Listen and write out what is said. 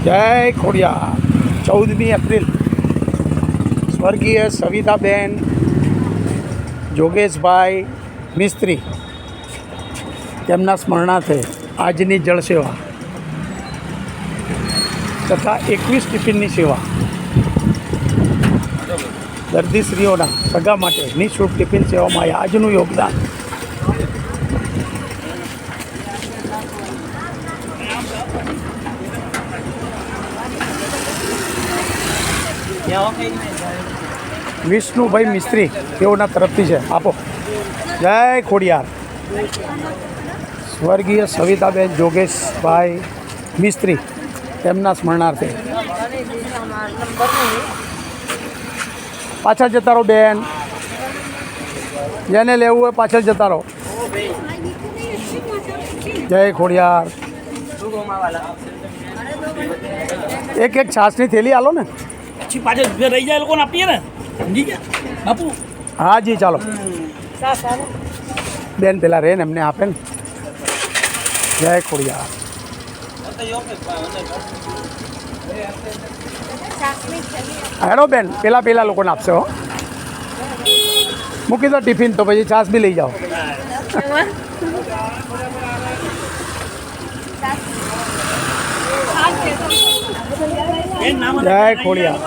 જય ખોડિયાર 14મી એપ્રિલ સ્વર્ગીય સવિતાબેન જોગેશભાઈ મિસ્ત્રી તેમના સ્મરણાર્થે આજની જળસેવા તથા 21 ટિફિનની સેવા દર્દીશ્રીઓના સગા માટે નિઃશુલ્ક ટિફિન સેવામાં આજનું યોગદાન વિષ્ણુભાઈ મિસ્ત્રી તેઓના તરફથી છે. આપો. જય ખોડિયાર. સ્વર્ગીય સવિતાબેન જોગેશભાઈ મિસ્ત્રી તેમના સ્મરણાર્થે. પાછળ જતા રહો બેન, જેને લેવું હોય પાછળ જતા રહો. જય ખોડિયાર. એક છાસની થેલી આલો ને, પાછળ રહી જાય લોકોને આપીએ ને. સમજી ગયા બાપુ? હા જી ચાલો. બેન પેલા રે ને એમને આપે ને. જય ખોડિયાર. હેડો બેન, પેલા લોકોને આપશે હો. મૂકી દો ટિફિન તો પછી છાસ બી લઈ જાઓ. જય ખોડિયાર.